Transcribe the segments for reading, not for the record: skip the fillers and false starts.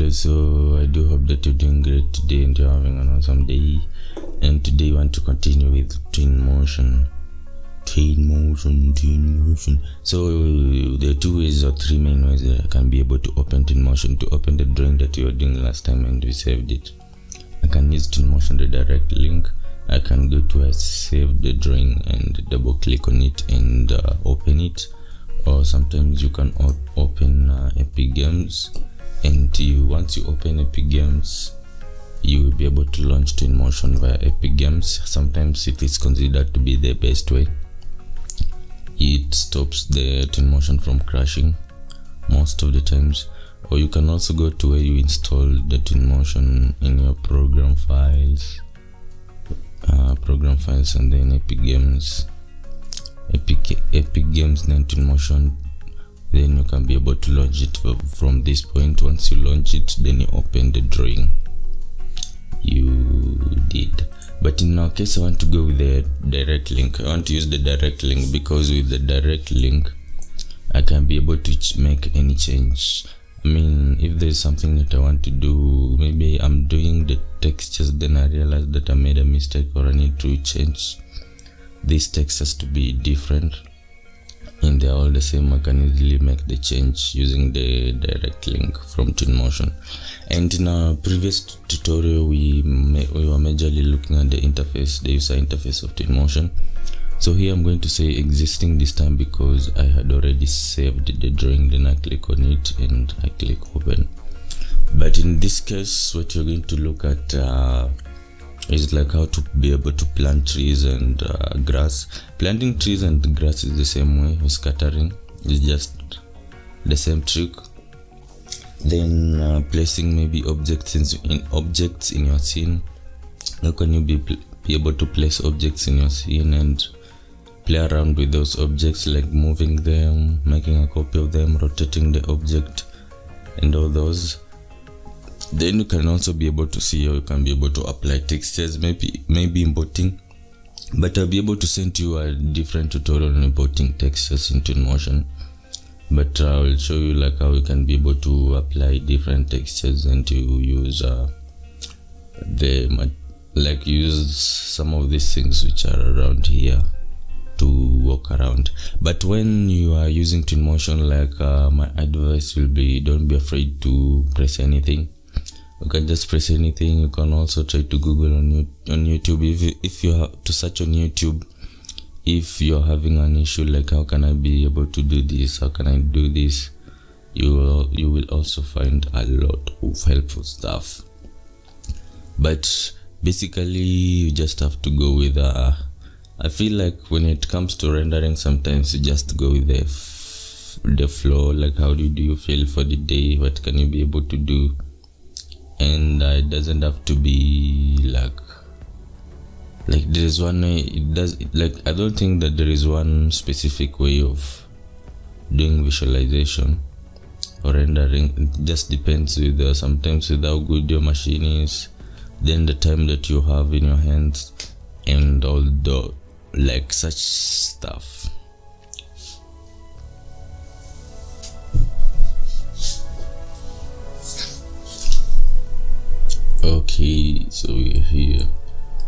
Hello, so I do hope that you're doing great today and you're having an awesome day. And today I want to continue with Twinmotion. So there are two ways or three main ways that I can be able to open Twinmotion to open the drawing that you were doing last time and we saved it. I can use Twinmotion, the direct link. I can go to a save the drawing and double click on it and open it. Or sometimes you can open Epic Games, and once you open Epic Games, you will be able to launch Twinmotion via Epic Games. Sometimes it is considered to be the best way. It stops the Twinmotion from crashing most of the times. Or you can also go to where you install the Twinmotion in your program files, and then Epic Games. Epic Games, then Twinmotion, then you can be able to launch it from this point. Once you launch it, then you open the drawing you did. But in our case, I want to go with the direct link. I want to use the direct link because with the direct link I can be able to make any change. I mean, if there's something that I want to do, maybe I'm doing the textures, then I realize that I made a mistake or I need to change this text has to be different and they're all the same. I can easily make the change using the direct link from Twinmotion. And in our previous tutorial we were majorly looking at the interface, the user interface of Twinmotion. So here I'm going to say existing this time because I had already saved the drawing. Then I click on it and I click open. But in this case, what you're going to look at is like how to be able to plant trees and grass. Planting trees and grass is the same way as scattering. It's just the same trick. Then placing maybe objects in your scene. How can you be able to place objects in your scene and play around with those objects, like moving them, making a copy of them, rotating the object, and all those. Then you can also be able to see how you can be able to apply textures, maybe importing. But I'll be able to send you a different tutorial on importing textures into Twinmotion. But I will show you like how you can be able to apply different textures and to use use some of these things which are around here to walk around. But when you are using Twinmotion, my advice will be, don't be afraid to press anything. You can just press anything. You can also try to Google on YouTube. If you have to search on YouTube, if you're having an issue like how can I be able to do this, how can I do this, you will also find a lot of helpful stuff. But basically you just have to go with I feel like when it comes to rendering, sometimes you just go with the flow. Like how do you feel for the day, what can you be able to do, and it doesn't have to be like there is one way. It does I don't think that there is one specific way of doing visualization or rendering. It just depends with sometimes with how good your machine is, then the time that you have in your hands, and all the such stuff. Okay, so we're here.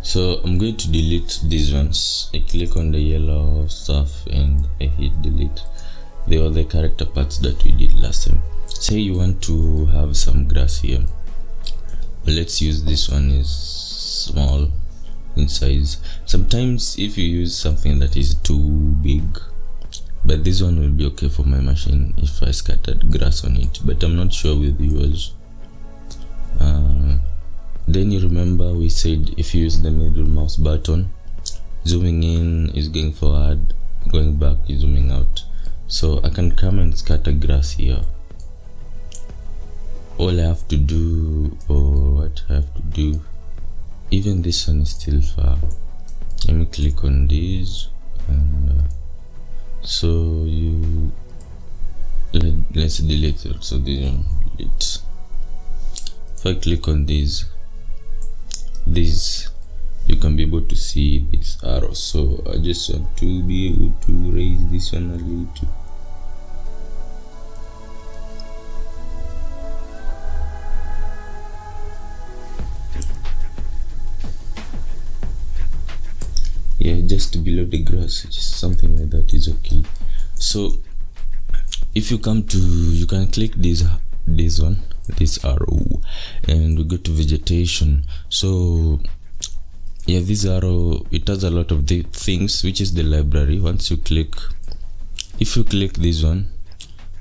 So I'm going to delete these ones. I click on the yellow stuff and I hit delete. They are the character parts that we did last time. Say you want to have some grass here. Let's use this one is small in size. Sometimes if you use something that is too big, but this one will be okay for my machine if I scattered grass on it, but I'm not sure with yours. Then you remember we said if you use the middle mouse button, zooming in is going forward, going back is zooming out. So I can come and scatter grass here. All I have to do, even this one is still far. Let me click on this, and so let's delete it. So this one delete. If I click on this, you can be able to see this arrow. So I just want to be able to raise this one a little. just below the grass, which is something like that is okay. So if you come to, you can click this arrow, and we go to vegetation. So yeah, this arrow, it has a lot of the things, which is the library. Once you click, if you click this one,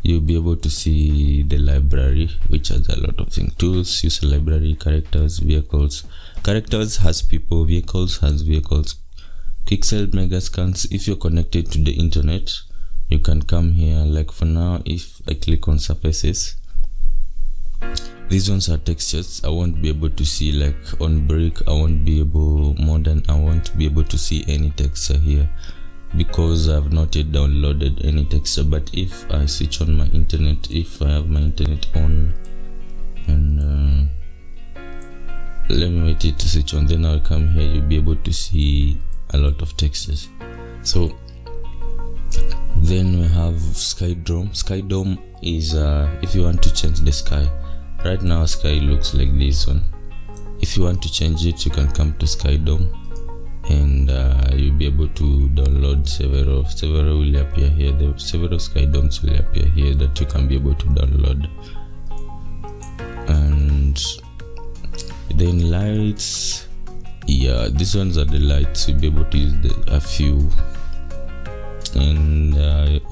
you'll be able to see the library, which has a lot of things. Tools, user library, characters, vehicles. Characters has people, vehicles has vehicles. Pixel mega scans. If you're connected to the internet, you can come here. Like for now, if I click on surfaces, these ones are textures. I won't be able to see, like on brick, I won't be able, modern, I won't be able to see any texture here because I've not yet downloaded any texture. But if I switch on my internet, if I have my internet on, and let me wait it to switch on, then I'll come here, you'll be able to see a lot of textures. So then we have sky dome. Sky dome is if you want to change the sky. Right now sky looks like this one. If you want to change it, you can come to sky dome, and you'll be able to download several will appear here. The several sky domes will appear here that you can be able to download. And then lights, yeah, these ones are the lights. You'll be able to use a few. And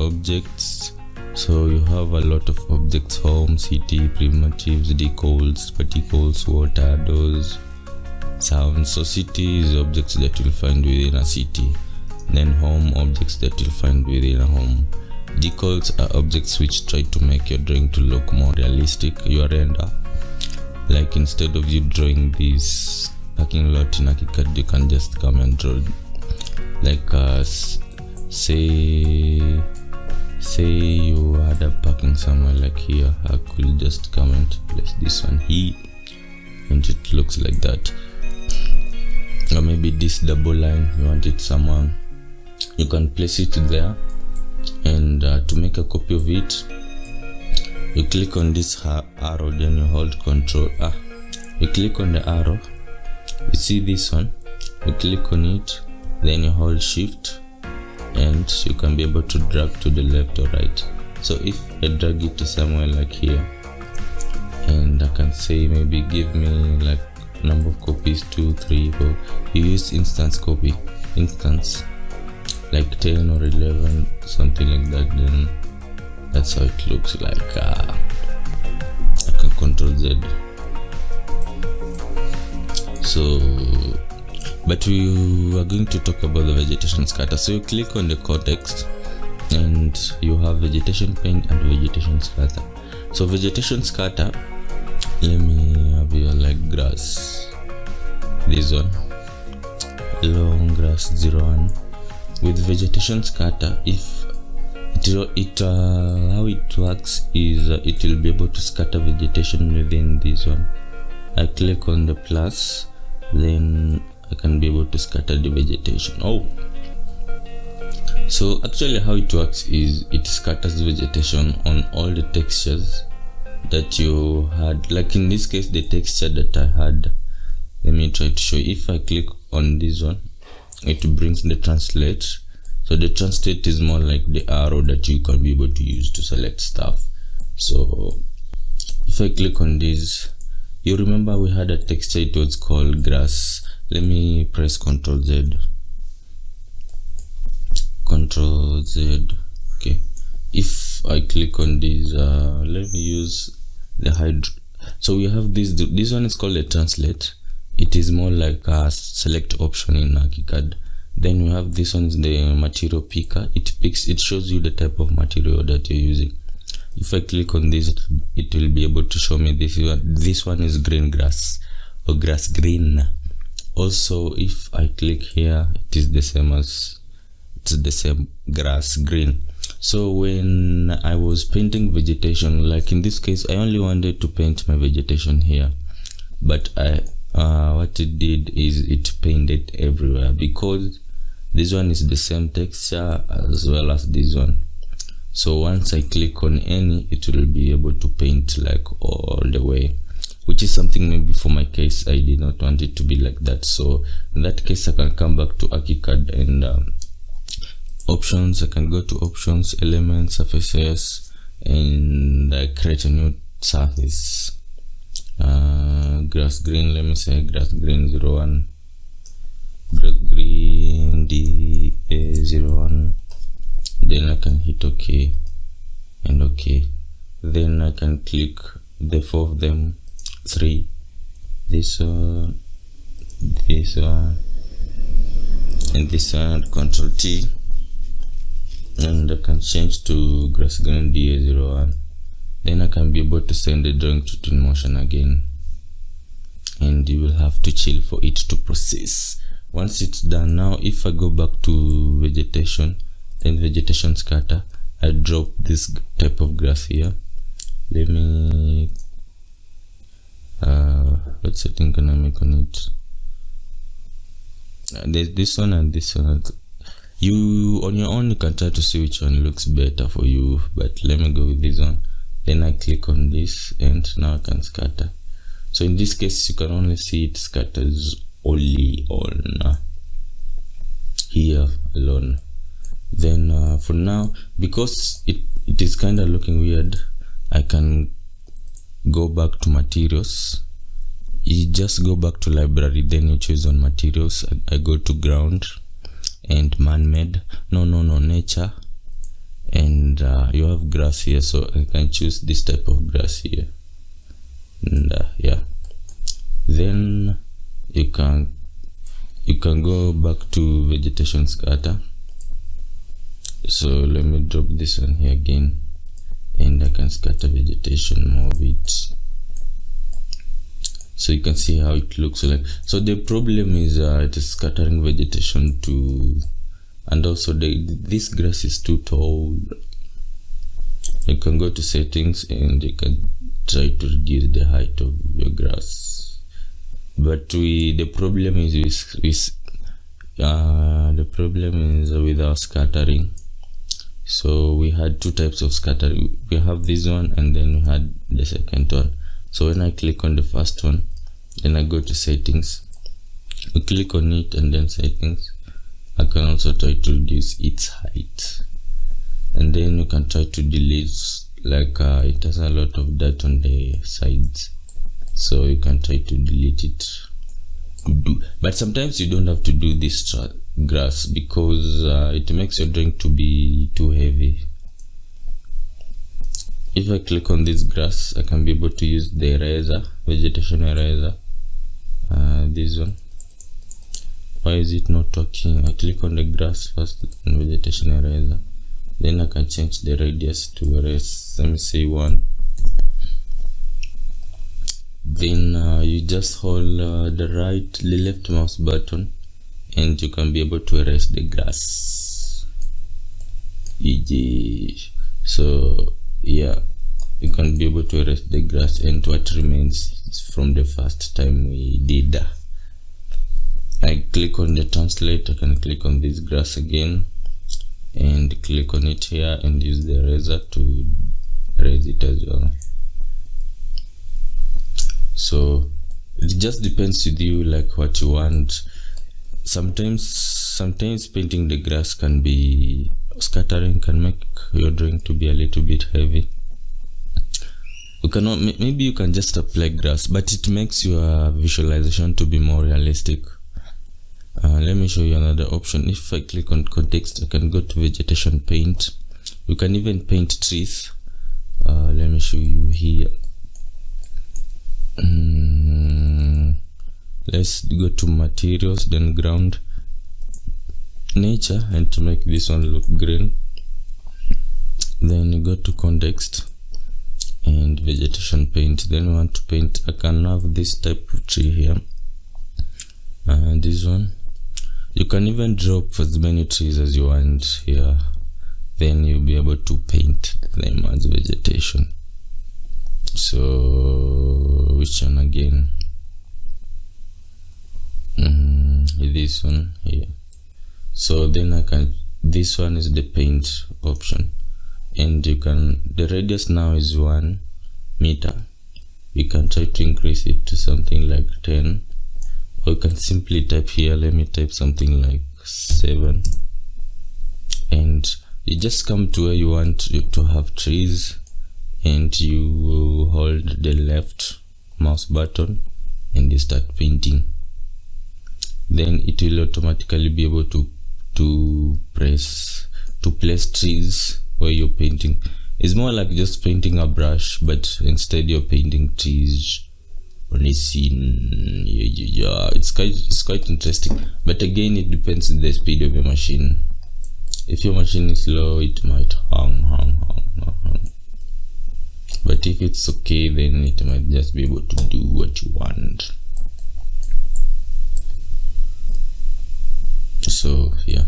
objects, so you have a lot of objects: home, city, primitives, decals, particles, water, doors, sounds. So city is objects that you'll find within a city. Then home, objects that you'll find within a home. Decals are objects which try to make your drawing to look more realistic, your render. Like instead of you drawing this parking lot in a KiCad, you can just come and draw, like say you had a parking somewhere like here. I could just come and place this one here, and it looks like that. Or maybe this double line, you want it somewhere, you can place it there. And to make a copy of it, you click on this arrow, then you hold control. You click on the arrow, you see this one, you click on it, then you hold shift, and you can be able to drag to the left or right. So if I drag it to somewhere like here, and I can say maybe give me like number of copies 2, 3, 4. You use instance copy, instance like 10 or 11, something like that. Then that's how it looks like. I can control Z. So but we are going to talk about the vegetation scatter. So you click on the context, and you have vegetation paint and vegetation scatter. So vegetation scatter, let me have here like grass, this one, long grass 01. With vegetation scatter, if how it works is it will be able to scatter vegetation within this one. I click on the plus, then I can be able to scatter the vegetation. So actually how it works is it scatters vegetation on all the textures that you had. Like in this case, the texture that I had, let me try to show you. If I click on this one, it brings the translate. So the translate is more like the arrow that you can be able to use to select stuff. So if I click on this, you remember we had a texture, it was called grass. Let me press Ctrl Z. Ctrl Z. Okay. If I click on this, let me use the hide. So we have this. This one is called a translate. It is more like a select option in KiCad. Then we have this one is the material picker. It shows you the type of material that you're using. If I click on this, it will be able to show me this one. This one is green grass or grass green. Also, if I click here, it is the same grass green. So when I was painting vegetation, like in this case, I only wanted to paint my vegetation here, but what it did is it painted everywhere, because this one is the same texture as well as this one. So once I click on any, it will be able to paint like all the way. which is something maybe for my case I did not want it to be like that. So in that case I can come back to ArchiCAD and options. I can go to options, elements, surfaces, and I create a new surface. Grass green, let me say grass green 01, grass green DA01. Then I can hit OK and OK. Then I can click the 4 of them, 3, this one, and this one, Control T, and I can change to grass green DA01. Then I can be able to send the drawing to Twinmotion again, and you will have to chill for it to process. Once it's done, now if I go back to vegetation, then vegetation scatter, I drop this type of grass here. Let me what setting can I make on it? There's this one and this one. You on your own you can try to see which one looks better for you, but let me go with this one. Then I click on this and now I can scatter. So in this case you can only see it scatters only on here alone. Then for now, because it is kind of looking weird, I can go back to materials. You just go back to library, then you choose on materials. I go to ground and man-made, nature, and you have grass here, so I can choose this type of grass here, and yeah, then you can go back to vegetation scatter. So let me drop this one here again, and I can scatter vegetation more of it, so you can see how it looks like. So the problem is it is scattering vegetation too, and also this grass is too tall. You can go to settings and you can try to reduce the height of your grass, but the problem is with our scattering. So we had two types of scattering. We have this one and then we had the second one. So when I click on the first one, then I go to settings, we click on it and then settings. I can also try to reduce its height, and then you can try to delete, like it has a lot of dirt on the sides, so you can try to delete it. But sometimes you don't have to do this grass because it makes your drawing to be too heavy. If I click on this grass, I can be able to use the eraser, vegetation eraser, this one. Why is it not working? I click on the grass first and vegetation eraser, then I can change the radius to erase, let me say 1. Then you just hold the left mouse button and you can be able to erase the grass. So yeah, you can be able to erase the grass, and what remains from the first time we did. I click on the translate, I can click on this grass again and click on it here and use the eraser to erase it as well. So it just depends with you, like what you want. Sometimes painting the grass can be scattering, can make your drawing to be a little bit heavy. Maybe you can just apply grass, but it makes your visualization to be more realistic. Let me show you another option. If I click on context, I can go to vegetation paint. You can even paint trees. Let me show you here. Let's go to materials, then ground, nature, and to make this one look green, then you go to context and vegetation paint. Then we want to paint, I can have this type of tree here, and this one. You can even drop as many trees as you want here, then you'll be able to paint them as vegetation. So which one again? This one here. So then I can, this one is the paint option, and you can, the radius now is 1 meter, You can try to increase it to something like 10, or you can simply type here, let me type something like 7, and you just come to where you want to have trees, and you hold the left mouse button and you start painting. Then it will automatically be able to place trees where you're painting. It's more like just painting a brush, but instead you're painting trees on a scene. Yeah, it's quite interesting. But again, it depends on the speed of your machine. If your machine is slow, it might hang. But if it's okay, then it might just be able to do what you want. So yeah,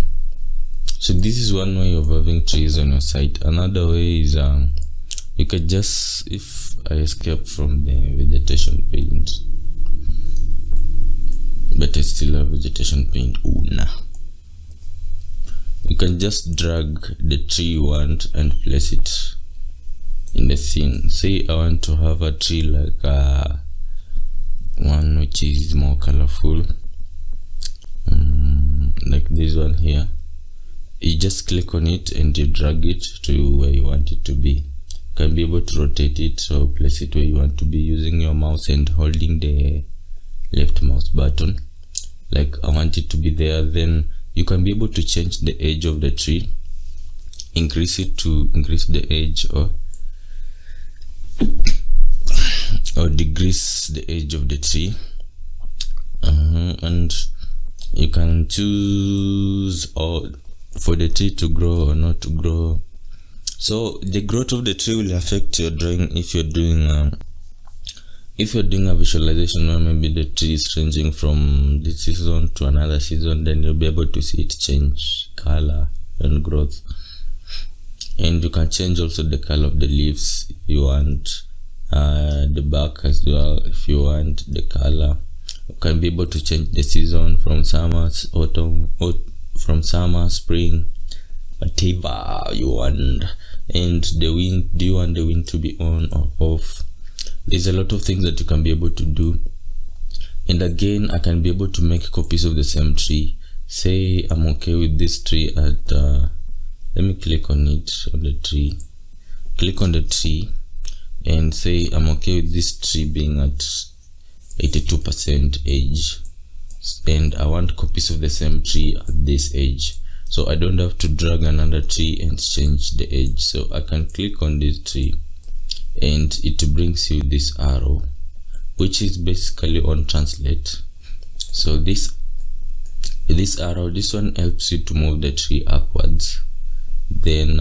so this is one way of having trees on your site. Another way is you could just, if I escape from the vegetation paint, but I still have vegetation paint, you can just drag the tree you want and place it in the scene. Say I want to have a tree like one which is more colorful, like this one here. You just click on it and you drag it to where you want it to be. You can be able to rotate it or place it where you want to be using your mouse and holding the left mouse button. Like I want it to be there, then you can be able to change the edge of the tree, increase it to increase the edge, or decrease the edge of the tree. And you can choose for the tree to grow or not to grow. So the growth of the tree will affect your drawing. If you're doing a visualization where maybe the tree is ranging from this season to another season, then you'll be able to see it change color and growth. And you can change also the color of the leaves if you want, the bark as well if you want the color. You can be able to change the season from summer, autumn, or from summer, spring, whatever you want. And the wind, do you want the wind to be on or off? There's a lot of things that you can be able to do. And again, I can be able to make copies of the same tree. Say I'm okay with this tree at let me click on it, on the tree, click on the tree, and say I'm okay with this tree being at 82% age, and I want copies of the same tree at this age. So I don't have to drag another tree and change the edge. So I can click on this tree and it brings you this arrow, which is basically on translate. So this arrow, this one helps you to move the tree upwards. Then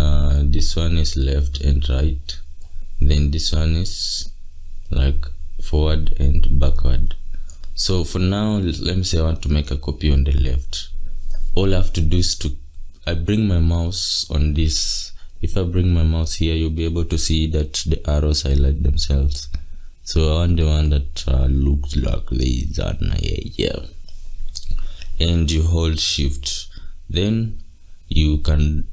this one is left and right. Then this one is like forward and backward. So for now, let me say I want to make a copy on the left. All I have to do is I bring my mouse on this. If I bring my mouse here, you'll be able to see that the arrows highlight themselves. So I want the one that looks like this one, yeah. And you hold shift. Then you can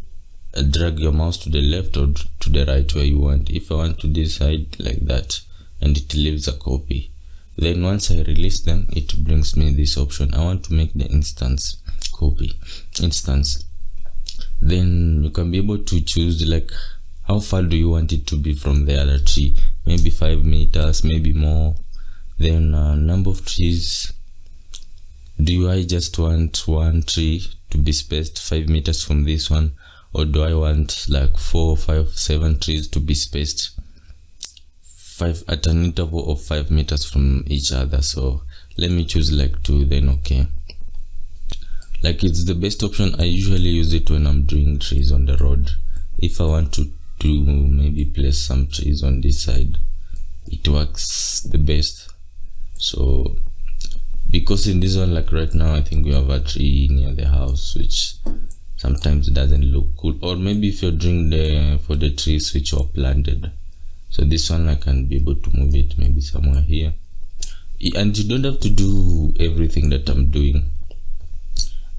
drag your mouse to the left or to the right where you want. If I want to decide like that, and it leaves a copy. Then once I release them, it brings me this option. I want to make the instance. Then you can be able to choose like how far do you want it to be from the other tree. Maybe 5 meters, maybe more. Then number of trees. Do I just want one tree to be spaced 5 meters from this one, or do I want like 4, 5, 7 trees to be spaced at an interval of 5 meters from each other? So let me choose like 2, then okay. Like it's the best option. I usually use it when I'm doing trees on the road. If I want to maybe place some trees on this side, it works the best. So because in this one, like right now, I think we have a tree near the house which sometimes doesn't look cool, or maybe if you're doing for the trees which are planted. So this one I can be able to move it maybe somewhere here, and you don't have to do everything that I'm doing.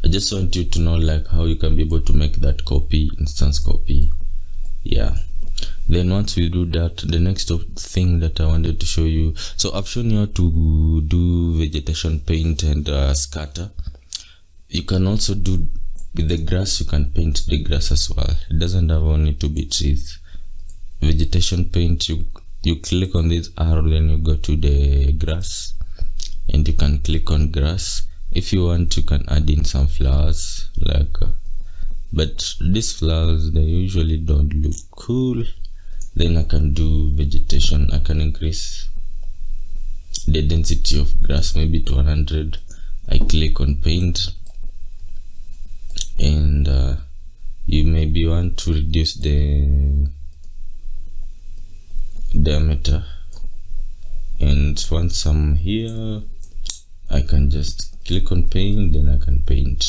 I just want you to know like how you can be able to make that copy, instance copy. Yeah, Then once we do that, the next thing that I wanted to show you, so I've shown you how to do vegetation paint and scatter. You can also do with the grass, you can paint the grass as well. It doesn't have only to be trees. Vegetation paint, you click on this arrow, then you go to the grass and you can click on grass. If you want, you can add in some flowers, like but these flowers, they usually don't look cool. Then I can do vegetation. I can increase the density of grass maybe to 100. I click on paint, and you maybe want to reduce the diameter, and once I'm here, I can just click on paint, then I can paint,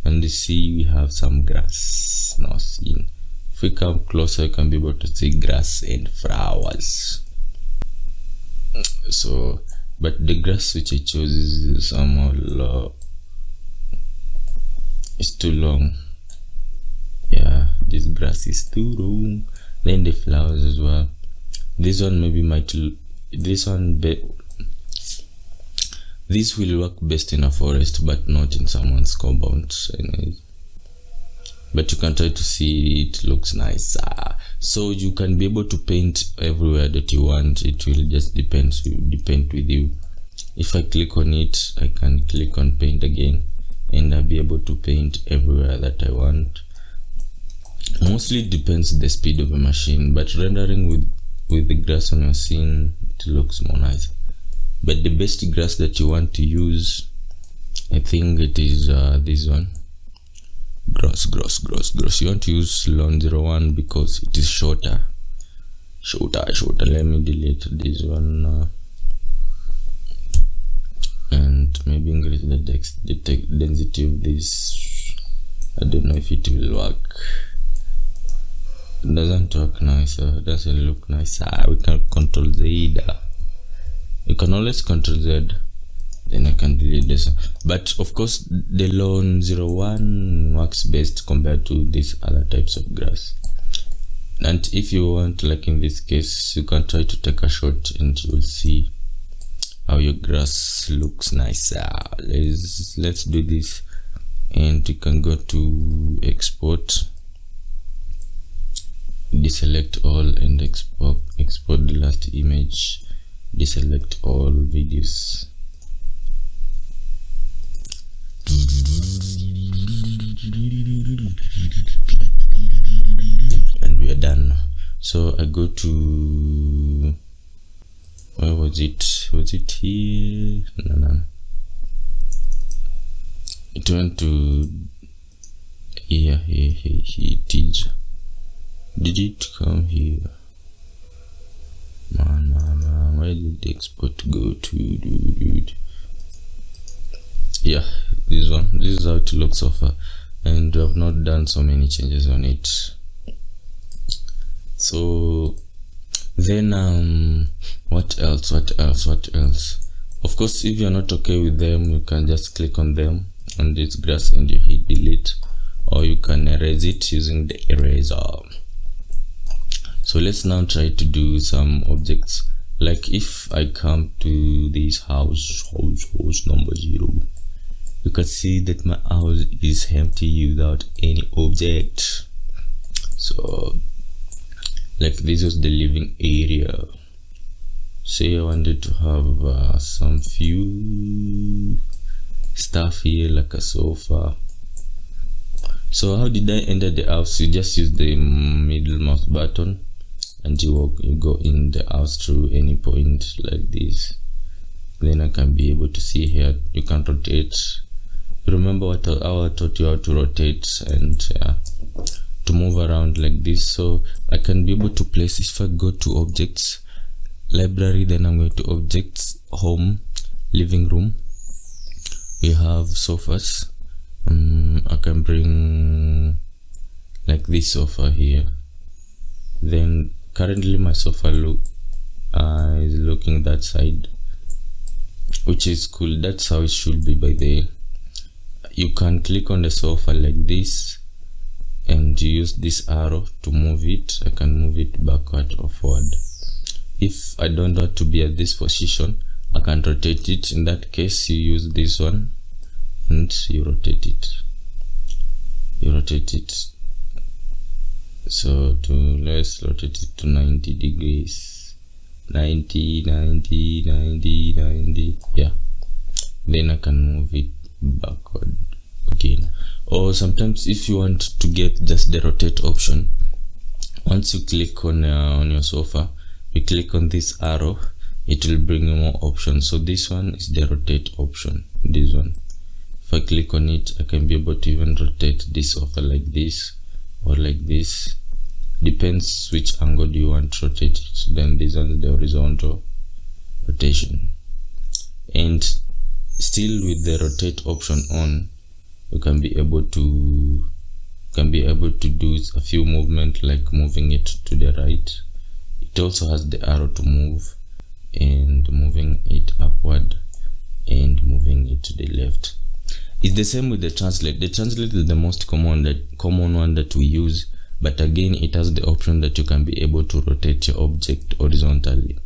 and you see we have some grass now seen. If we come closer, you can be able to see grass and flowers. So, but the grass which I chose is somehow low. It's too long. Yeah, this grass is too long. Then the flowers as well. This one maybe this will work best in a forest, but not in someone's compound. Anyways. But you can try to see it looks nice. So you can be able to paint everywhere that you want. It will just depend with you. If I click on it, I can click on paint again, and I'll be able to paint everywhere that I want. Mostly it depends the speed of the machine, but rendering with the grass on your scene, it looks more nice. But the best grass that you want to use, I think it is this one. Gross. You want to use Lawn 01 because it is shorter. Let me delete this one and maybe increase the density of this. I don't know if it will work. It doesn't work nice. Doesn't look nice. We can control Z. You can always control Z. Then I can delete this, but of course the Lawn 01 works best compared to these other types of grass. And if you want, like in this case, you can try to take a shot and you will see how your grass looks nice. Let's do this, and you can go to export, deselect all, and export the last image, deselect all videos. And we are done. So I go to, where was it? Was it here? No. It went to here. Did it come here? Man, where did the export go to, dude? Yeah, this one. This is how it looks so far, and we have not done so many changes on it. So then what else? Of course, if you're not okay with them, you can just click on them on this grass and you hit delete, or you can erase it using the eraser. So let's now try to do some objects. Like if I come to this house number 0, you can see that my house is empty without any object. So like this was the living area. Say I wanted to have some few stuff here, like a sofa. So how did I enter the house? You just use the middle mouse button and you go in the house through any point like this. Then I can be able to see here. You can rotate. Remember how I taught you how to rotate and to move around like this. So I can be able to place, if I go to objects, library, then I'm going to objects, home, living room. We have sofas. I can bring like this sofa here. Then currently my sofa is looking that side, which is cool. That's how it should be by the way. You can click on the sofa like this and you use this arrow to move it, I can move it backward or forward. If I don't want to be at this position, I can rotate it. In that case, you use this one and you rotate it. So let's rotate it to 90 degrees. 90. Yeah. Then I can move it backward again. Or sometimes if you want to get just the rotate option, once you click on your sofa, you click on this arrow, it will bring you more options. So this one is the rotate option. This one, if I click on it, I can be able to even rotate this sofa like this or like this. Depends which angle do you want to rotate it. Then this one is the horizontal rotation. And still with the rotate option on, you can be able to do a few movements, like moving it to the right. It also has the arrow to move, and moving it upward, and moving it to the left. It's the same with the translate. The translate is the most common one that we use, but again it has the option that you can be able to rotate your object horizontally.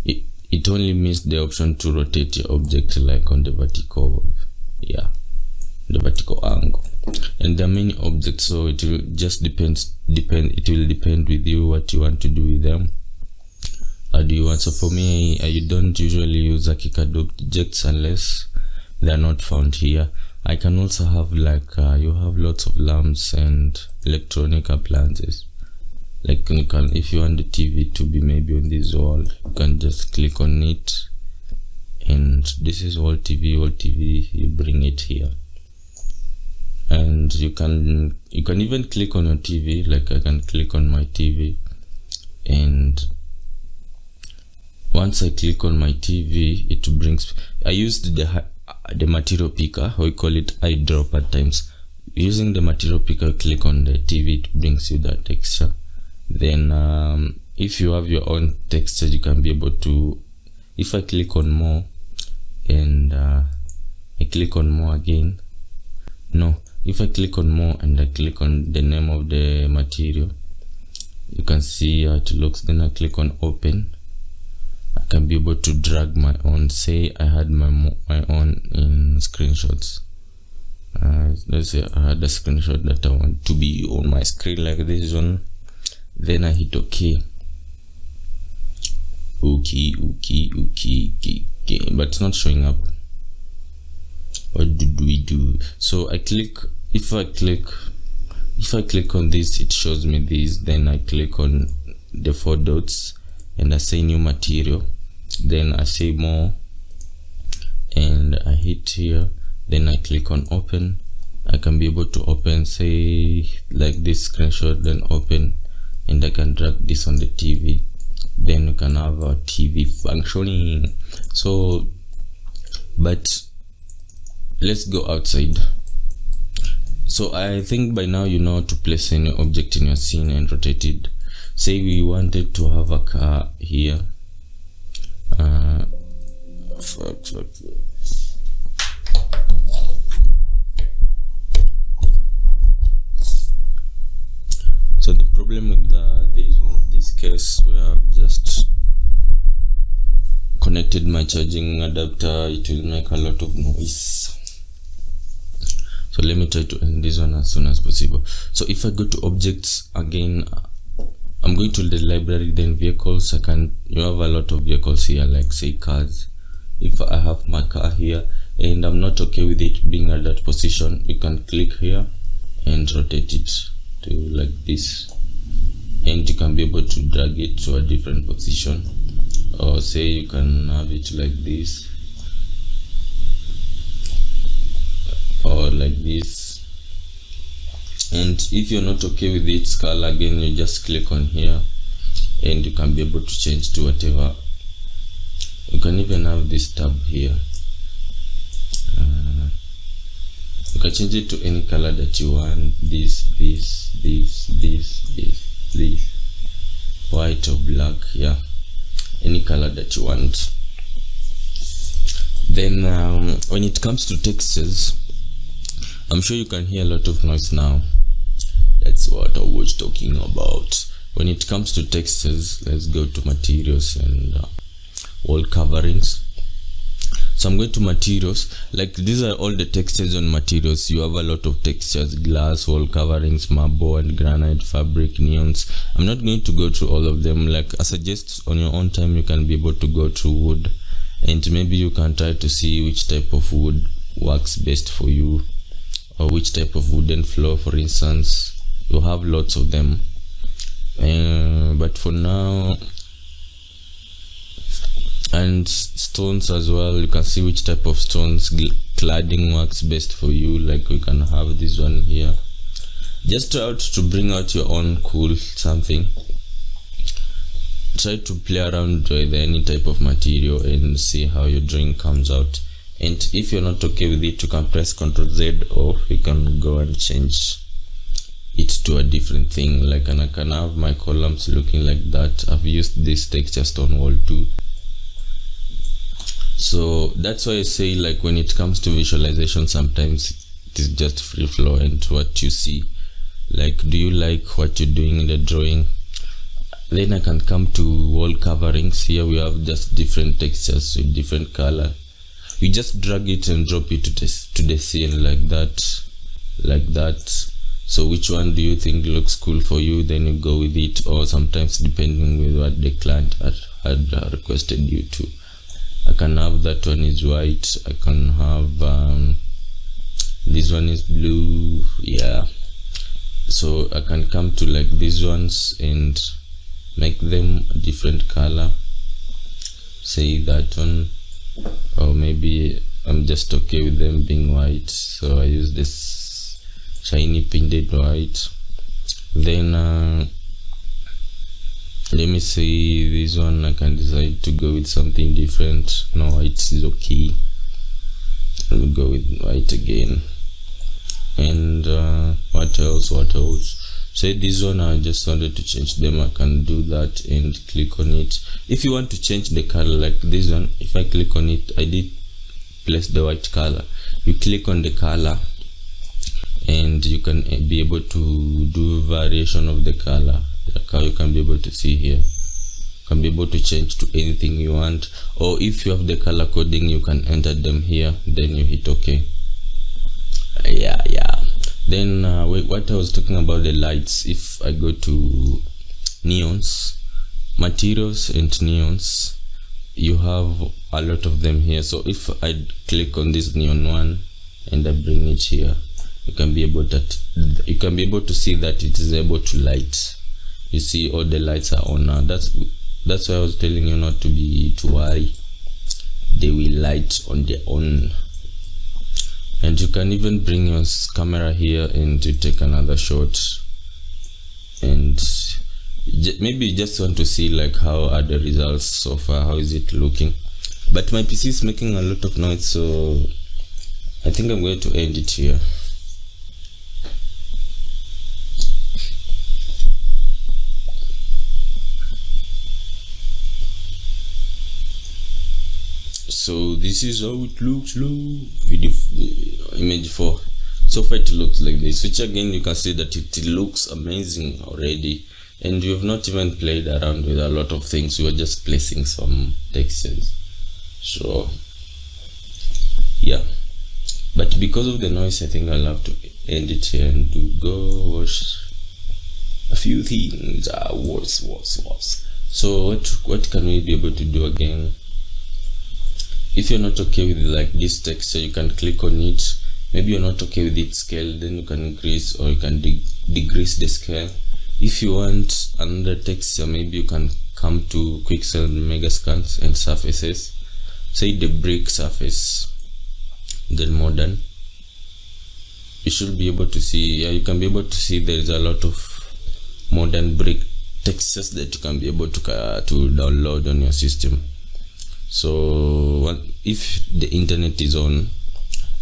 It only means the option to rotate your object like on the vertical, the vertical angle. And there are many objects, so it will just depend with you what you want to do with them. How do you want? So for me, I don't usually use ArchiCAD objects unless they are not found here. I can also have you have lots of lamps and electronic appliances. Like if you want the TV to be maybe on this wall, you can just click on it, and this is wall TV, you bring it here. And you can even click on your TV, like I can click on my TV, and once I click on my TV, it brings, I used the material picker, or we call it eyedrop at times. Using the material picker, click on the TV, it brings you that texture. Then if you have your own texture, you can be able to, if I click on more and I click on more again, if I click on more and I click on the name of the material, you can see how it looks. Then I click on open, I can be able to drag my own. Say I had my own in screenshots. Let's say I had a screenshot that I want to be on my screen like this one. Then I hit OK. Okay, but it's not showing up. What do we do? So I click, if I click on this, it shows me this. Then I click on the 4 dots and I say new material. Then I say more and I hit here. Then I click on open. I can be able to open, say like this screenshot, then open, and I can drag this on the TV. Then you can have a TV functioning. So, but let's go outside. So I think by now you know how to place any object in your scene and rotate it. Say we wanted to have a car here. So the problem with this case, where I've just connected my charging adapter, it will make a lot of noise. So let me try to end this one as soon as possible. So if I go to objects again, I'm going to the library, then vehicles. You have a lot of vehicles here, like say cars. If I have my car here and I'm not okay with it being at that position, you can click here and rotate it to like this, and you can be able to drag it to a different position, or say you can have it like this or like this. And if you're not okay with its color, again you just click on here and you can be able to change to whatever. You can even have this tab here. You can change it to any color that you want. This, white or black, yeah, any color that you want. Then when it comes to textures, I'm sure you can hear a lot of noise now. That's what I was talking about. When it comes to textures, let's go to materials and wall coverings. So I'm going to materials. Like, these are all the textures on materials. You have a lot of textures: glass, wall coverings, marble and granite, fabric, neons. I'm not going to go through all of them. Like, I suggest on your own time you can be able to go through wood, and maybe you can try to see which type of wood works best for you, or which type of wooden floor, for instance. You have lots of them, but for now, and stones as well, you can see which type of stones cladding works best for you. Like, we can have this one here. Just try out to bring out your own cool something. Try to play around with any type of material and see how your drawing comes out. And if you're not okay with it, you can press Ctrl Z, or you can go and change it to a different thing. Like, and I can have my columns looking like that. I've used this texture stone wall too. So that's why I say, like, when it comes to visualization, sometimes it is just free flow and what you see. Like, do you like what you're doing in the drawing? Then I can come to wall coverings. Here we have just different textures with different color. You just drag it and drop it to the scene like that. So which one do you think looks cool for you? Then you go with it, or sometimes depending with what the client had requested you to. I can have that one is white. I can have this one is blue. Yeah. So I can come to like these ones and make them a different color. Say that one, or maybe I'm just okay with them being white. So I use this shiny painted white. Then let me see, this one I can decide to go with something different. No, white is okay. I'll go with white again. And what else? Say this one, I just wanted to change them. I can do that and click on it. If you want to change the color, like this one, if I click on it, I did place the white color. You click on the color and you can be able to do variation of the color. Like how you can be able to see here, you can be able to change to anything you want, or if you have the color coding, you can enter them here, then you hit OK. Yeah. Then what I was talking about, the lights. If I go to neons, materials and neons, you have a lot of them here. So if I click on this neon one and I bring it here, you can be able to see that it is able to light. You see all the lights are on now. That's why I was telling you not to worry. They will light on their own. And you can even bring your camera here and you take another shot. And maybe you just want to see like how are the results so far, how is it looking. But my PC is making a lot of noise, so I think I'm going to end it here. So this is how it looks. Video image 4. So far it looks like this, which again you can see that it looks amazing already, and we have not even played around with a lot of things. We were just placing some textures. So yeah, but because of the noise, I think I'll have to end it here and go watch a few things. So what can we be able to do again? If you're not okay with like this texture, you can click on it. Maybe you're not okay with its scale, then you can increase or you can decrease the scale. If you want another texture, maybe you can come to Quixel Mega Scans and surfaces. Say the brick surface, then modern. You should be able to see, you can be able to see there is a lot of modern brick textures that you can be able to download on your system. So if the internet is on,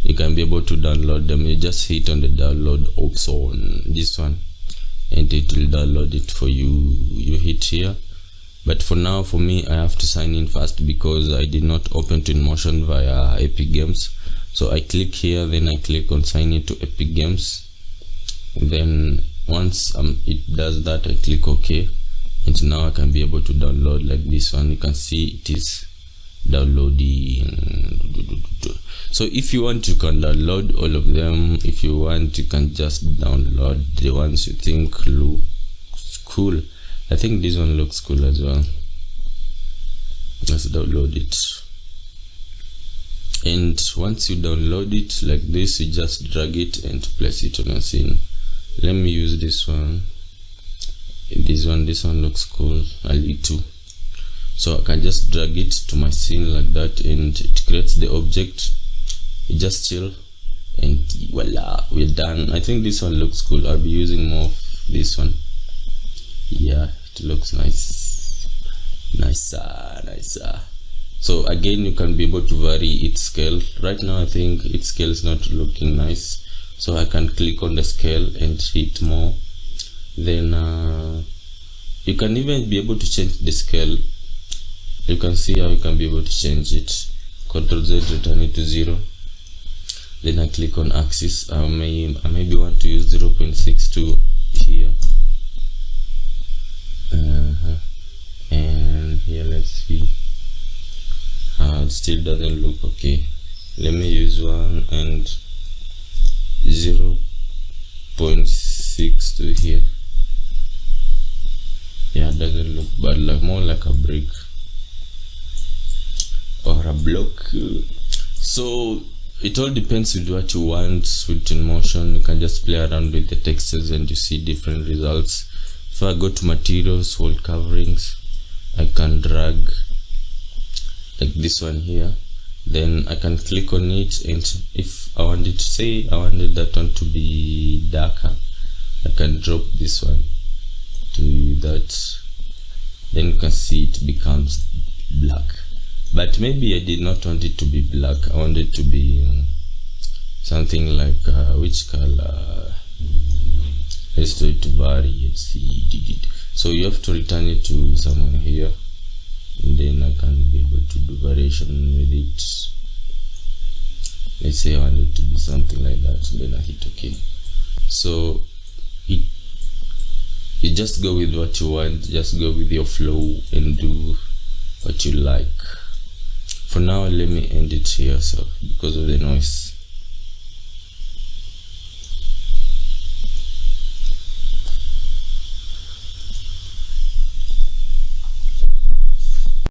you can be able to download them. You just hit on the download option, this one, and it will download it for you. You hit here, but for now, for me, I have to sign in first because I did not open Twinmotion via Epic Games. So I click here, then I click on sign in to Epic Games, then once it does that, I click OK, and now I can be able to download like this one. You can see it is downloading. So if you want, you can download all of them. If you want, you can just download the ones you think look cool. I think this one looks cool as well. Let's download it. And once you download it like this, you just drag it and place it on a scene. Let me use this one. This one looks cool. I'll need to. So I can just drag it to my scene like that, and it creates the object. You just chill, and voila, we're done. I think this one looks cool. I'll be using more of this one. Yeah, it looks nice. Nicer. So again, you can be able to vary its scale. Right now I think its scale is not looking nice, so I can click on the scale and hit more. Then you can even be able to change the scale. You can see how you can be able to change it. Ctrl Z, return it to 0. Then I click on axis. I maybe want to use 0.62 here. And here, let's see. It still doesn't look okay. Let me use 1 and 0.62 here. Yeah, it doesn't look bad, like more like a brick or a block. So it all depends with what you want with Twinmotion. You can just play around with the textures and you see different results. If I go to materials, wall coverings, I can drag like this one here. Then I can click on it, and if I wanted to say I wanted that one to be darker, I can drop this one to that. Then you can see it becomes black. But maybe I did not want it to be black. I wanted it to be something like which color? Let's do it to vary. Let's see. So you have to return it to someone here, and then I can be able to do variation with it. Let's say I want it to be something like that, and then I hit OK. So you just go with what you want, just go with your flow and do what you like. For now, let me end it here, so because of the noise.